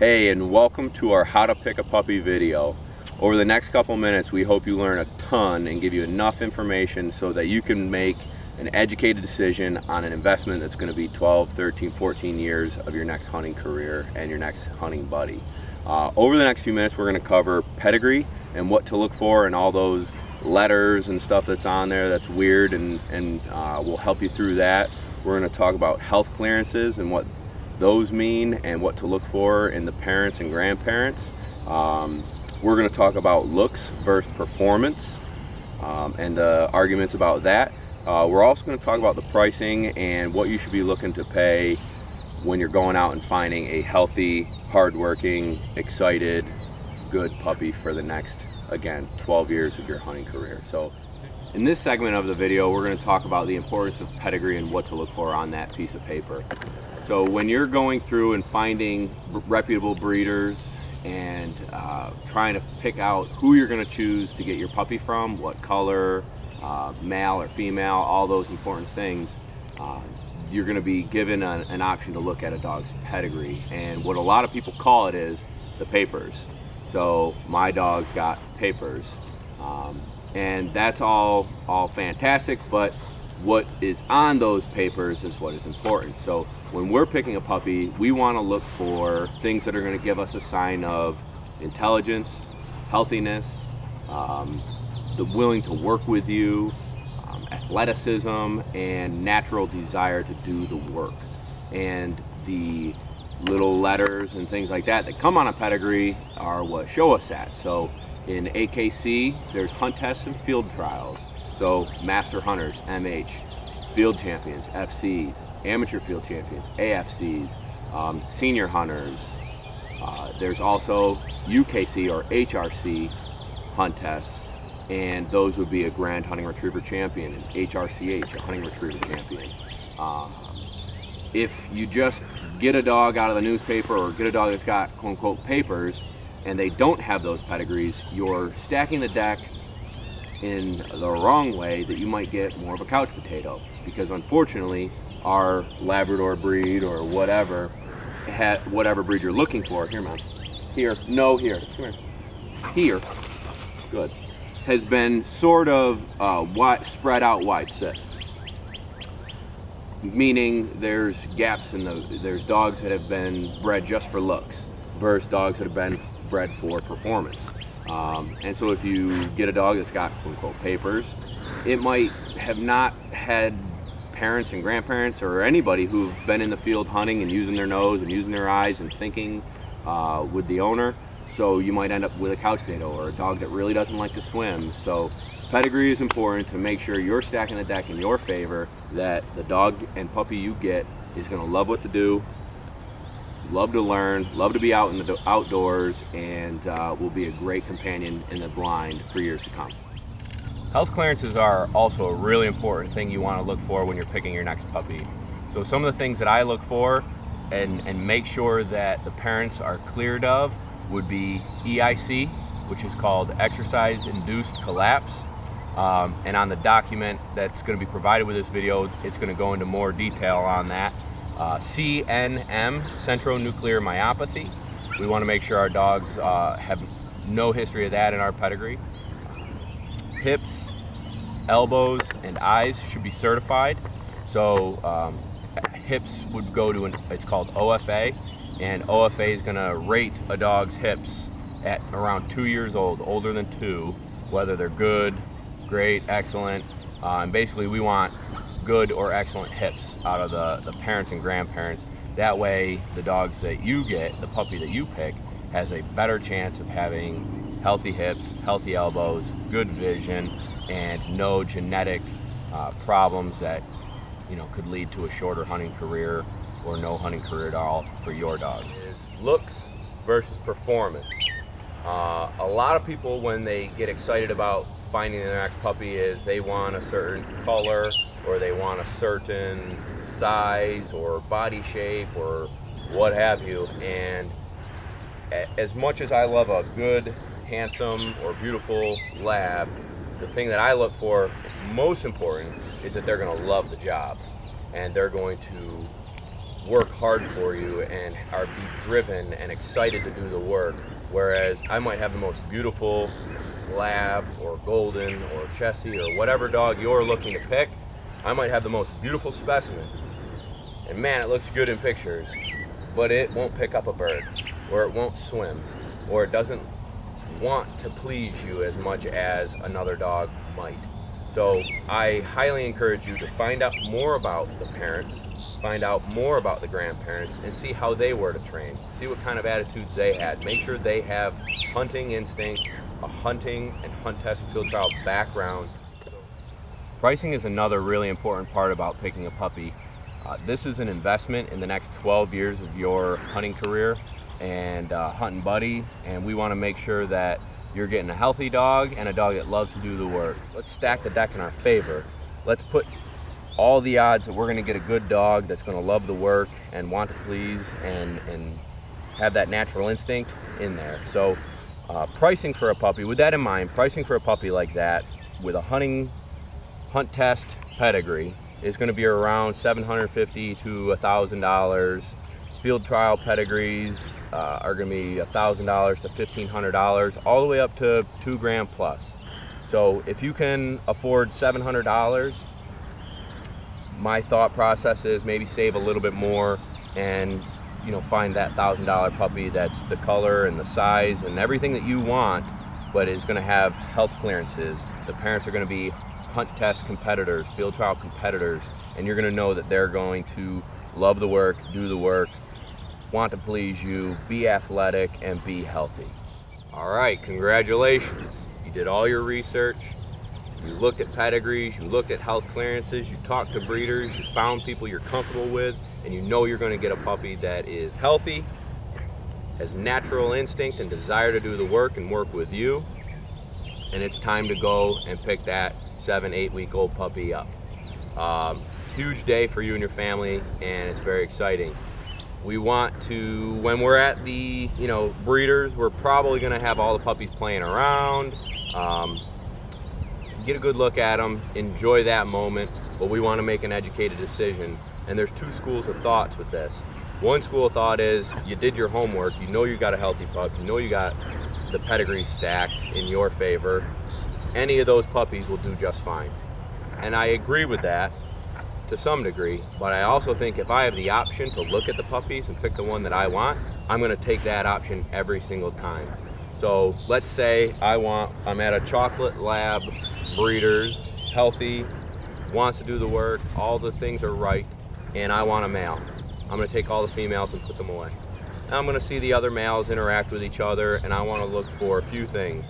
Hey, and welcome to our How to Pick a Puppy video. Over the next couple minutes, we hope you learn a ton and give you enough information so that you can make an educated decision on an investment that's going to be 12, 13, 14 years of your next hunting career and your next hunting buddy. Over the next few minutes, we're going to cover pedigree and what to look for and all those letters and stuff that's on there that's weird, and we'll help you through that. We're going to talk about health clearances and what those mean and what to look for in the parents and grandparents. We're going to talk about looks versus performance and the arguments about that. We're also going to talk about the pricing and what you should be looking to pay when you're going out and finding a healthy, hardworking, excited, good puppy for the next, again, 12 years of your hunting career. So in this segment of the video, we're going to talk about the importance of pedigree and what to look for on that piece of paper. So when you're going through and finding reputable breeders and trying to pick out who you're going to choose to get your puppy from, what color, male or female, all those important things, you're going to be given an option to look at a dog's pedigree. And what a lot of people call it is the papers. So my dog's got papers. And that's all fantastic, but what is on those papers is what is important. So when we're picking a puppy, we want to look for things that are going to give us a sign of intelligence, healthiness, the willing to work with you, athleticism, and natural desire to do the work. And the little letters and things like that come on a pedigree are what show us that. So in AKC, there's hunt tests and field trials. So master hunters, MH, field champions, FCs, amateur field champions, AFCs, senior hunters. There's also UKC or HRC hunt tests, and those would be a Grand Hunting Retriever Champion, and HRCH, a Hunting Retriever Champion. If you just get a dog out of the newspaper or get a dog that's got quote-unquote papers and they don't have those pedigrees, you're stacking the deck in the wrong way that you might get more of a couch potato, because unfortunately our Labrador breed or whatever breed you're looking for, here man, here, no, here, come here, good, has been sort of spread out wide set, meaning there's gaps in there's dogs that have been bred just for looks versus dogs that have been bred for performance. And so if you get a dog that's got quote-unquote papers, it might have not had parents and grandparents or anybody who've been in the field hunting and using their nose and using their eyes and thinking with the owner. So you might end up with a couch potato or a dog that really doesn't like to swim. So pedigree is important to make sure you're stacking the deck in your favor, that the dog and puppy you get is going to love what to do, love to learn, love to be out in the outdoors, and will be a great companion in the blind for years to come. Health clearances are also a really important thing you want to look for when you're picking your next puppy. So some of the things that I look for and make sure that the parents are cleared of would be EIC, which is called exercise-induced collapse. And on the document that's going to be provided with this video, it's going to go into more detail on that. CNM, centronuclear myopathy. We want to make sure our dogs have no history of that in our pedigree. Hips, elbows, and eyes should be certified. So hips would go to it's called OFA, and OFA is going to rate a dog's hips at around 2 years old, older than 2, whether they're good, great, excellent, and basically we want good or excellent hips out of the parents and grandparents. That way the dogs that you get, the puppy that you pick, has a better chance of having healthy hips, healthy elbows, good vision, and no genetic problems that could lead to a shorter hunting career or no hunting career at all for your dog. Is looks versus performance. A lot of people, when they get excited about finding their next puppy, is they want a certain color or they want a certain size or body shape or what have you. And as much as I love a good, handsome, or beautiful lab, the thing that I look for most important is that they're going to love the job and they're going to work hard for you and are be driven and excited to do the work, whereas I might have the most beautiful lab or golden or Chessie or whatever dog you're looking to pick. I might have the most beautiful specimen, and man, it looks good in pictures, but it won't pick up a bird, or it won't swim, or it doesn't want to please you as much as another dog might. So I highly encourage you to find out more about the parents, find out more about the grandparents, and see how they were to train. See what kind of attitudes they had. Make sure they have hunting instinct, a hunting and hunt test and field trial background. Pricing is another really important part about picking a puppy. This is an investment in the next 12 years of your hunting career and hunting buddy, and we want to make sure that you're getting a healthy dog and a dog that loves to do the work. Let's stack the deck in our favor. Let's put all the odds that we're going to get a good dog that's going to love the work and want to please and have that natural instinct in there. So pricing for a puppy, with that in mind, pricing for a puppy like that with a hunt test pedigree is going to be around $750 to $1,000. Field trial pedigrees are going to be $1,000 to $1,500, all the way up to $2,000 plus. So if you can afford $700, my thought process is maybe save a little bit more and find that $1,000 puppy that's the color and the size and everything that you want, but is going to have health clearances. The parents are going to be hunt test competitors, field trial competitors, and you're going to know that they're going to love the work, do the work, want to please you, be athletic, and be healthy. All right, congratulations. You did all your research. You looked at pedigrees, you looked at health clearances, you talked to breeders, you found people you're comfortable with, and you know you're going to get a puppy that is healthy, has natural instinct and desire to do the work and work with you. And it's time to go and pick that 7-8 week old puppy up. Huge day for you and your family, and it's very exciting. We want to, when we're at the breeders, we're probably going to have all the puppies playing around. Get a good look at them, enjoy that moment, but we want to make an educated decision. And there's two schools of thoughts with this. One school of thought is you did your homework, you know you got a healthy pup, you know you got the pedigree stacked in your favor. Any of those puppies will do just fine. And I agree with that to some degree, but I also think if I have the option to look at the puppies and pick the one that I want, I'm going to take that option every single time. So let's say I'm at a chocolate lab breeders, healthy, wants to do the work, all the things are right, and I want a male. I'm going to take all the females and put them away. Now I'm going to see the other males interact with each other, and I want to look for a few things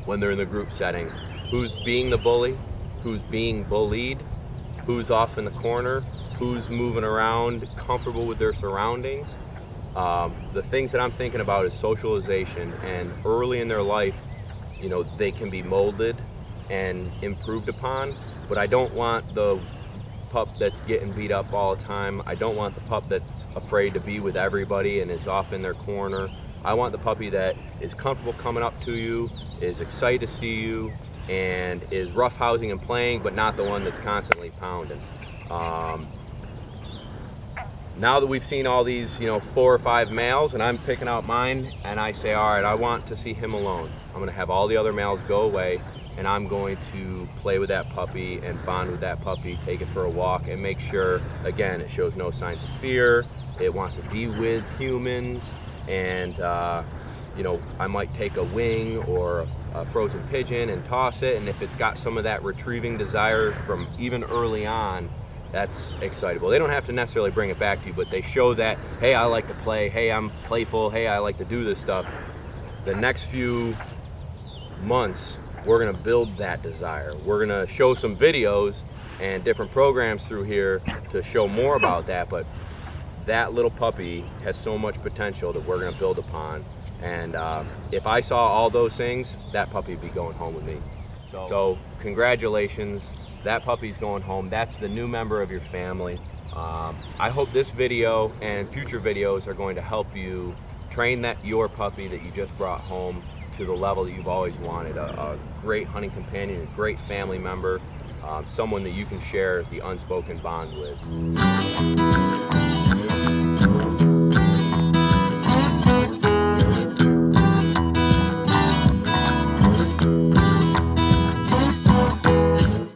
when they're in the group setting. Who's being the bully? Who's being bullied? Who's off in the corner? Who's moving around, comfortable with their surroundings? The things that I'm thinking about is socialization, and early in their life, they can be molded and improved upon, but I don't want the pup that's getting beat up all the time. I don't want the pup that's afraid to be with everybody and is off in their corner. I want the puppy that is comfortable coming up to you, is excited to see you, and is roughhousing and playing, but not the one that's constantly pounding. Now that we've seen all these 4 or 5 males, and I'm picking out mine, and I say, all right, I want to see him alone. I'm going to have all the other males go away, and I'm going to play with that puppy and bond with that puppy, take it for a walk, and make sure, again, it shows no signs of fear, it wants to be with humans, and I might take a wing or a frozen pigeon and toss it, and if it's got some of that retrieving desire from even early on, that's excitable. They don't have to necessarily bring it back to you, but they show that, hey, I like to play, hey, I'm playful, hey, I like to do this stuff. The next few months, we're going to build that desire. We're going to show some videos and different programs through here to show more about that, but that little puppy has so much potential that we're going to build upon. And if I saw all those things, that puppy would be going home with me. So congratulations, that puppy's going home. That's the new member of your family. I hope this video and future videos are going to help you train your puppy that you just brought home to the level that you've always wanted. A great hunting companion, a great family member, someone that you can share the unspoken bond with.